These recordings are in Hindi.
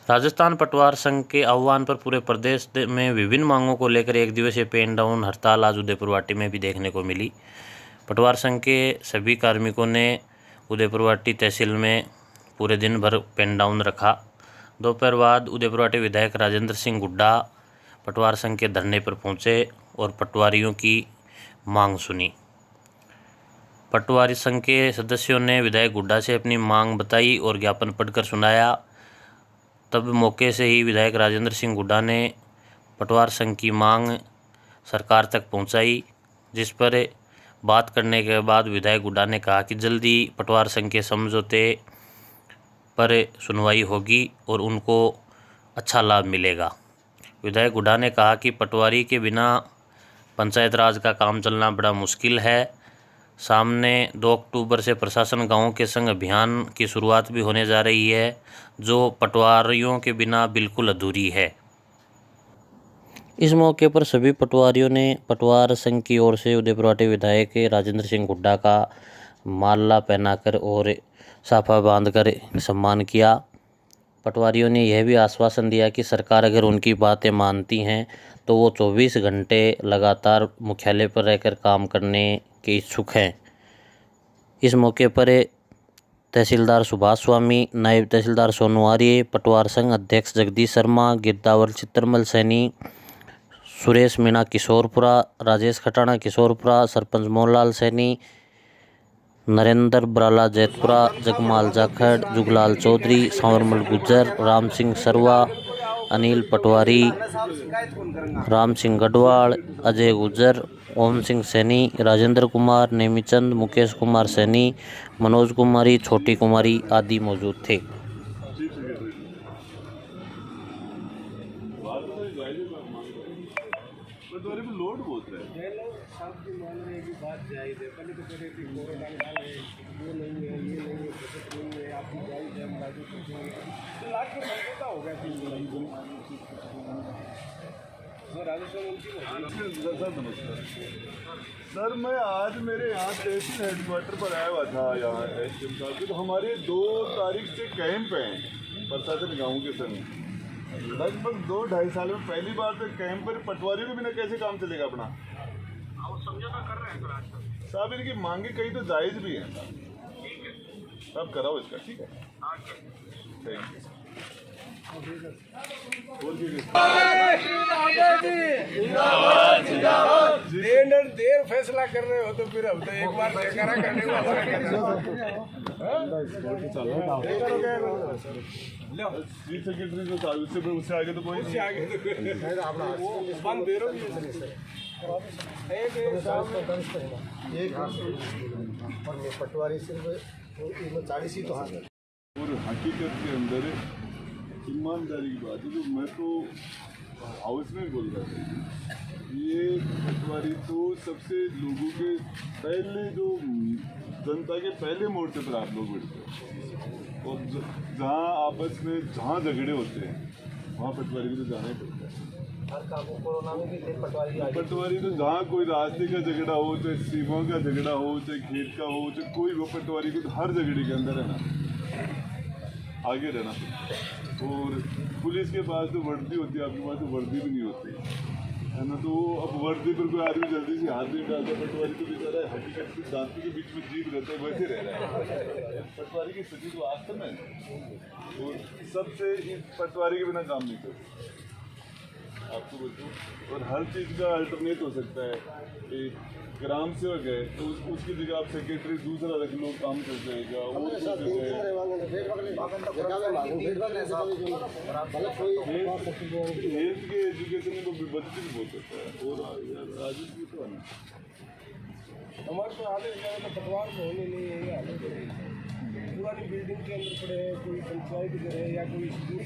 राजस्थान पटवार संघ के आह्वान पर पूरे प्रदेश में विभिन्न मांगों को लेकर एक दिवसीय पेन डाउन हड़ताल आज उदयपुर वाटी में भी देखने को मिली। पटवार संघ के सभी कार्मिकों ने उदयपुर वाटी तहसील में पूरे दिन भर पेन डाउन रखा। दोपहर बाद उदयपुर वाटी विधायक राजेंद्र सिंह गुड्डा पटवार संघ के धरने पर पहुंचे और पटवारियों की मांग सुनी। पटवारी संघ के सदस्यों ने विधायक गुड्डा से अपनी मांग बताई और ज्ञापन पढ़कर सुनाया। तब मौके से ही विधायक राजेंद्र सिंह गुड्डा ने पटवार संघ की मांग सरकार तक पहुंचाई, जिस पर बात करने के बाद विधायक गुड्डा ने कहा कि जल्दी पटवार संघ के समझौते पर सुनवाई होगी और उनको अच्छा लाभ मिलेगा। विधायक गुड्डा ने कहा कि पटवारी के बिना पंचायत राज का काम चलना बड़ा मुश्किल है। सामने 2 अक्टूबर से प्रशासन गांवों के संग अभियान की शुरुआत भी होने जा रही है, जो पटवारियों के बिना बिल्कुल अधूरी है। इस मौके पर सभी पटवारियों ने पटवार संघ की ओर से उदयपुर वाटी विधायक राजेंद्र सिंह गुड्डा का माला पहनाकर और साफा बांधकर सम्मान किया। पटवारियों ने यह भी आश्वासन दिया कि सरकार अगर उनकी बातें मानती हैं तो वो 24 घंटे लगातार मुख्यालय पर रहकर काम करने के इच्छुक हैं। इस मौके पर तहसीलदार सुभाष स्वामी, नायब तहसीलदार सोनू आर्य, पटवार संघ अध्यक्ष जगदीश शर्मा, गिरदावर चित्रमल सैनी, सुरेश मीणा किशोरपुरा, राजेश खटाना किशोरपुरा, सरपंच मोहनलाल सैनी, नरेंद्र बराला जैतपुरा, जगमाल जाखड़, जुगलाल चौधरी, सांवरमल गुज्जर, राम सिंह सरवा, अनिल पटवारी, राम सिंह गढ़वाल, अजय गुज्जर, ओम सिंह सैनी, राजेंद्र कुमार, नेमीचंद, मुकेश कुमार सैनी, मनोज कुमारी, छोटी कुमारी आदि मौजूद थे। लोड बहुत है। सर, मैं आज मेरे यहाँ तहसील हेडक्वार्टर पर आया हुआ था, यहाँ एसडीएम साहब, तो हमारे 2 तारीख से कैंप हैं प्रशासन गाँव के संग। लगभग 2-2.5 साल में पहली बार तो कैंप पर पटवारी के बिना कैसे काम चलेगा अपना। समझौता कर रहे हैं साहब, इनकी मांगे कहीं तो जायज भी है साहब, कराओ इसका। ठीक है, थैंक यू। देर फैसला कर रहे हो तो फिर हम तो एक बार देखा करने चीफ सेक्रेटरी तो उससे आगे तो कोई नहीं आगे बंद दे रहा पटवारी सिर्फ 40 ही तो हाँ। और हकीकत के अंदर ईमानदारी की बात है, जो मैं तो हाउस में बोल रहा था, ये पटवारी तो सबसे लोगों के पहले, जो जनता के पहले मोर्चे पर आप लोग बैठते हैं, और जहाँ आपस में जहाँ झगड़े होते हैं वहाँ पटवारी को तो जाना ही पड़ता है। कोरोना में भी पटवारी तो जहाँ कोई रास्ते का झगड़ा हो, चाहे सीमा का झगड़ा हो, चाहे खेत का हो, चाहे कोई वो, पटवारी को तो हर झगड़े के अंदर है ना आगे रहना पड़ता। और पुलिस के पास तो वर्दी होती है, आपके पास तो वर्दी भी नहीं होती है ना, तो अब वर्दी पर कोई आदमी जल्दी से हाथ नहीं डालता। पटवारी तो बेचारा हकीकत के दांतों के बीच में जीव रहता है, वैसे रह रहा है। पटवारी की स्थिति तो आज तक है, और सबसे पटवारी के बिना काम नहीं करते आपको बताऊँ। और हर चीज़ का अल्टरनेट हो सकता है। एक ग्राम सेवक है तो उसकी जगह आप सेक्रेटरी दूसरा रख लो, काम कर जाएगा। वो हेल्थ के एजुकेशन में तो बच्चे भी बहुत होता है। और राजेश भी तो है ना, हमारे तो आधे तो पटवार में होने नहीं है। पुरानी बिल्डिंग के अंदर पड़े हैं, कोई पंचायत घर है या कोई स्कूल।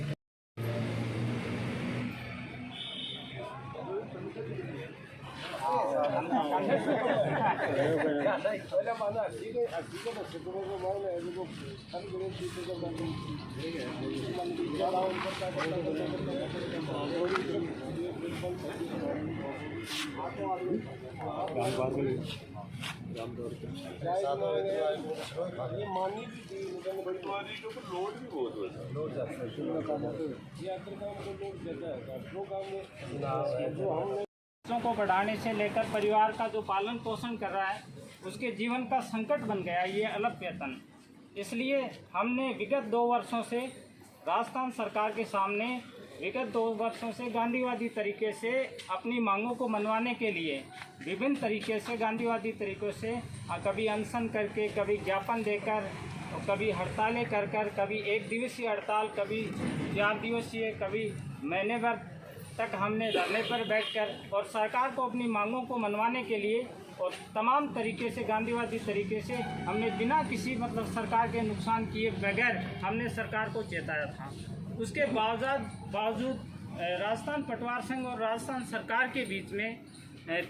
ये मानी भी थी पटवारी के ऊपर लोड भी बहुत हुआ ये अंदर काम को लोग ज़्यादा है जो काम में जो हमने बच्चों को बढ़ाने से लेकर परिवार का जो पालन पोषण कर रहा है उसके जीवन का संकट बन गया ये अलग वेतन। इसलिए हमने विगत 2 वर्षों से राजस्थान सरकार के सामने विगत 2 वर्षों से गांधीवादी तरीके से अपनी मांगों को मनवाने के लिए विभिन्न तरीके से गांधीवादी तरीक़ों से कभी अनशन करके, कभी ज्ञापन देकर, कभी हड़तालें कर कभी 1 दिवसीय हड़ताल, कभी 4 दिवसीय, कभी महीने भर तक हमने धरने पर बैठकर और सरकार को अपनी मांगों को मनवाने के लिए और तमाम तरीके से गांधीवादी तरीके से हमने बिना किसी सरकार के नुकसान किए बगैर हमने सरकार को चेताया था। उसके बावजूद राजस्थान पटवार संघ और राजस्थान सरकार के बीच में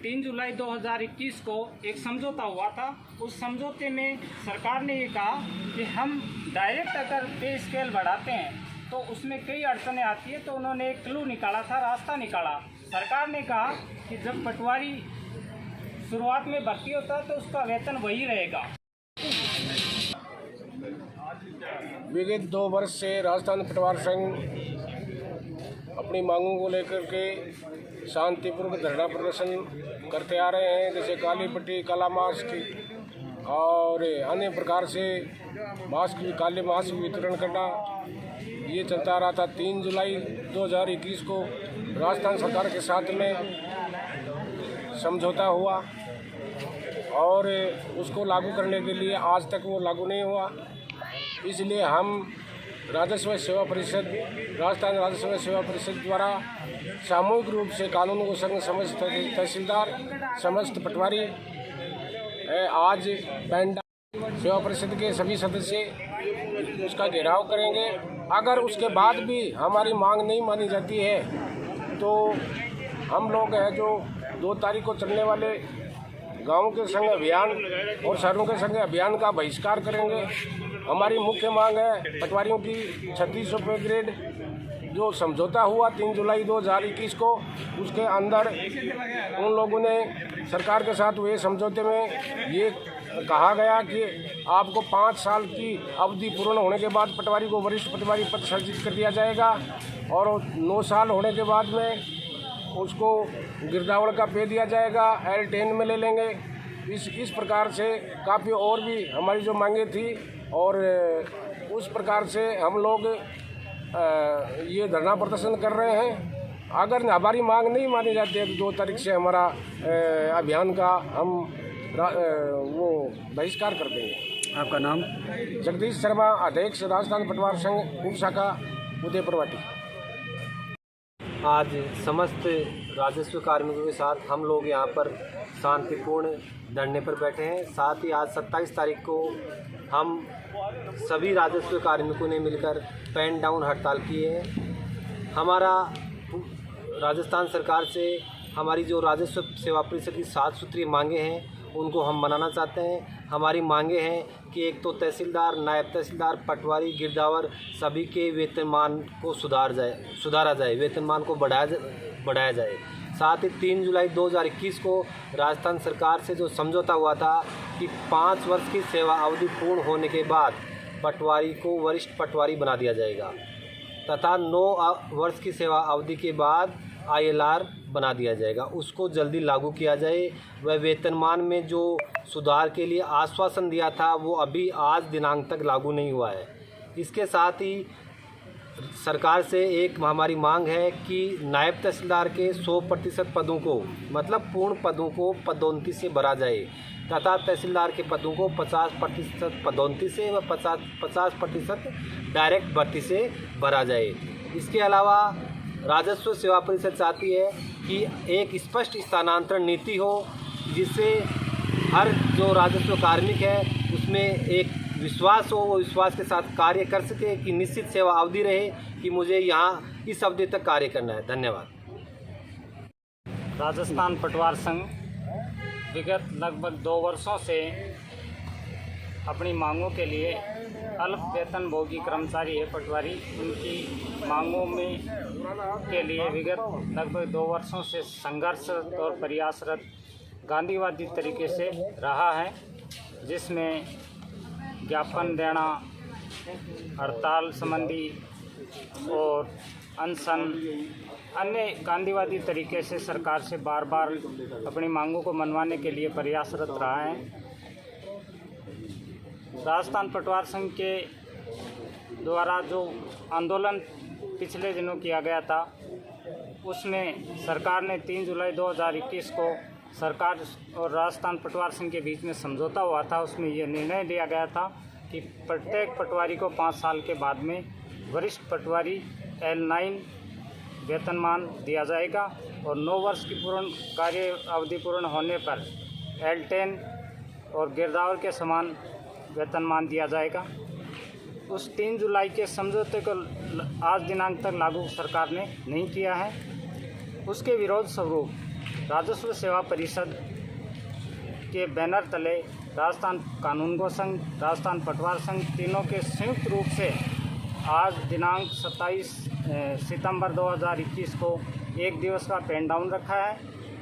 3 जुलाई 2021 को एक समझौता हुआ था। उस समझौते में सरकार ने ये कहा कि हम डायरेक्ट अगर पे स्केल बढ़ाते हैं तो उसमें कई अड़चनें आती है, तो उन्होंने एक क्लू निकाला था, रास्ता निकाला। सरकार ने कहा कि जब पटवारी शुरुआत में भर्ती होता है तो उसका वेतन वही रहेगा। विगत 2 वर्ष से राजस्थान पटवार संघ अपनी मांगों को लेकर के शांतिपूर्वक धरना प्रदर्शन करते आ रहे हैं, जैसे काली पट्टी, काला मास्क और अन्य प्रकार से काले मास्क वितरण करना, ये चलता रहा था। 3 जुलाई 2021 को राजस्थान सरकार के साथ में समझौता हुआ और उसको लागू करने के लिए आज तक वो लागू नहीं हुआ। इसलिए हम राजस्व सेवा परिषद, राजस्थान राजस्व सेवा परिषद द्वारा सामूहिक रूप से कानून को संग समस्त तहसीलदार, समस्त पटवारी आज पेंड सेवा परिषद के सभी सदस्य उसका घेराव करेंगे। अगर उसके बाद भी हमारी मांग नहीं मानी जाती है तो हम लोग हैं जो 2 तारीख को चलने वाले गाँव के संग अभियान और शहरों के संग अभियान का बहिष्कार करेंगे। हमारी मुख्य मांग है पटवारियों की 3600 रुपये ग्रेड जो समझौता हुआ 3 जुलाई 2021 को, उसके अंदर उन लोगों ने सरकार के साथ हुए समझौते में ये कहा गया कि आपको 5 साल की अवधि पूर्ण होने के बाद पटवारी को वरिष्ठ पटवारी पद सृजित कर दिया जाएगा और 9 साल होने के बाद में उसको गिरदावड़ का पे दिया जाएगा, L10 में ले लेंगे। इस प्रकार से काफ़ी और भी हमारी जो मांगे थी और उस प्रकार से हम लोग ये धरना प्रदर्शन कर रहे हैं। अगर हमारी मांग नहीं मानी जाती है तो 2 तारीख से हमारा अभियान का हम वो बहिष्कार कर देंगे। आपका नाम? जगदीश शर्मा, अध्यक्ष राजस्थान पटवार संघ उप शाखा उदयपुर वाटी। आज समस्त राजस्व कार्मिकों के साथ हम लोग यहाँ पर शांतिपूर्ण धरने पर बैठे हैं। साथ ही आज 27 तारीख को हम सभी राजस्व कार्मिकों ने मिलकर पेन डाउन हड़ताल की है। हमारा राजस्थान सरकार से हमारी जो राजस्व सेवा परिषद की 7 सूत्रीय मांगे हैं उनको हम मनाना चाहते हैं। हमारी मांगे हैं कि एक तो तहसीलदार, नायब तहसीलदार, पटवारी, गिरदावर सभी के वेतनमान को सुधारा जाए, वेतनमान को बढ़ाया जाए। साथ ही 3 जुलाई 2021 को राजस्थान सरकार से जो समझौता हुआ था कि 5 वर्ष की सेवा अवधि पूर्ण होने के बाद पटवारी को वरिष्ठ पटवारी बना दिया जाएगा तथा 9 वर्ष की सेवा अवधि के बाद ILR बना दिया जाएगा, उसको जल्दी लागू किया जाए। वह वेतनमान में जो सुधार के लिए आश्वासन दिया था वो अभी आज दिनांक तक लागू नहीं हुआ है। इसके साथ ही सरकार से एक हमारी मांग है कि नायब तहसीलदार के 100% पदों को मतलब पूर्ण पदों को पदोन्नति से भरा जाए तथा तहसीलदार के पदों को 50% पदोन्नति से व 50% डायरेक्ट भर्ती से भरा जाए। इसके अलावा राजस्व सेवा परिषद चाहती है कि एक स्पष्ट स्थानांतरण नीति हो जिससे हर जो राजस्व कार्मिक है उसमें एक विश्वास हो, वो विश्वास के साथ कार्य कर सके कि निश्चित सेवा अवधि रहे कि मुझे यहाँ इस अवधि तक कार्य करना है। धन्यवाद। राजस्थान पटवार संघ विगत लगभग 2 वर्षों से अपनी मांगों के लिए अल्प वेतन भोगी कर्मचारी है पटवारी, उनकी मांगों में के लिए विगत लगभग 2 वर्षों से संघर्षरत और प्रयासरत गांधीवादी तरीके से रहा है, जिसमें ज्ञापन देना, हड़ताल संबंधी और अनशन, अन्य गांधीवादी तरीके से सरकार से बार बार अपनी मांगों को मनवाने के लिए प्रयासरत रहा है। राजस्थान पटवार संघ के द्वारा जो आंदोलन पिछले दिनों किया गया था, उसमें सरकार ने 3 जुलाई 2021 को सरकार और राजस्थान पटवार संघ के बीच में समझौता हुआ था। उसमें यह निर्णय लिया गया था कि प्रत्येक पटवारी को 5 साल के बाद में वरिष्ठ पटवारी L9 वेतनमान दिया जाएगा और 9 वर्ष की पूर्ण कार्य अवधि पूर्ण होने पर L10 और गिरदावर के समान वेतनमान दिया जाएगा। उस 3 जुलाई के समझौते को आज दिनांक तक लागू सरकार ने नहीं किया है। उसके विरोध स्वरूप राजस्व सेवा परिषद के बैनर तले राजस्थान कानूनगो संघ, राजस्थान पटवार संघ तीनों के संयुक्त रूप से आज दिनांक 27 सितंबर 2021 को 1 दिवस का पेन डाउन रखा है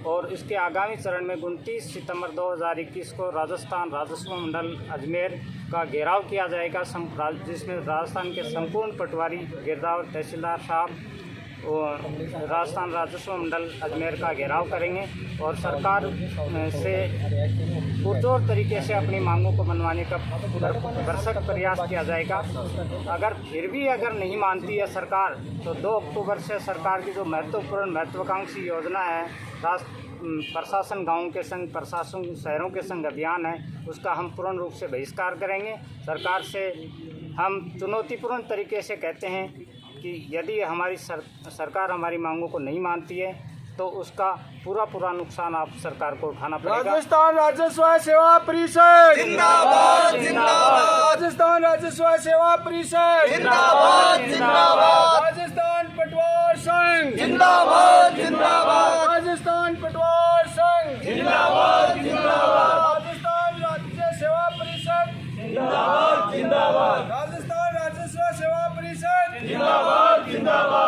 और इसके आगामी चरण में 29 सितंबर 2021 को राजस्थान राजस्व मंडल अजमेर का घेराव किया जाएगा, जिसमें राजस्थान के संपूर्ण पटवारी, गिरदावर, तहसीलदार साहब और राजस्थान राजस्व मंडल अजमेर का घेराव करेंगे और सरकार से पुरजोर तरीके से अपनी मांगों को मनवाने का भरसक प्रयास किया जाएगा। अगर फिर भी नहीं मानती है सरकार, तो 2 अक्टूबर से सरकार की जो महत्वाकांक्षी योजना है प्रशासन गाँव के संग, प्रशासन शहरों के संग अभियान है, उसका हम पूर्ण रूप से बहिष्कार करेंगे। सरकार से हम चुनौतीपूर्ण तरीके से कहते हैं कि यदि हमारी सरकार हमारी मांगों को नहीं मानती है तो उसका पूरा नुकसान आप सरकार को उठाना पड़ेगा। राजस्थान राजस्व सेवा परिषद जिंदाबाद, जिंदाबाद। राजस्थान राजस्व सेवा परिषद जिंदाबाद, जिंदाबाद। राजस्थान पटवार संघ जिंदाबाद, जिंदाबाद। राजस्थान पटवार संघ जिंदाबाद, जिंदाबाद। राजस्थान राज्य सेवा परिषद जिंदाबाद, जिंदाबाद। राजस्थान राजस्व सेवा परिषद जिंदाबाद, जिंदाबाद।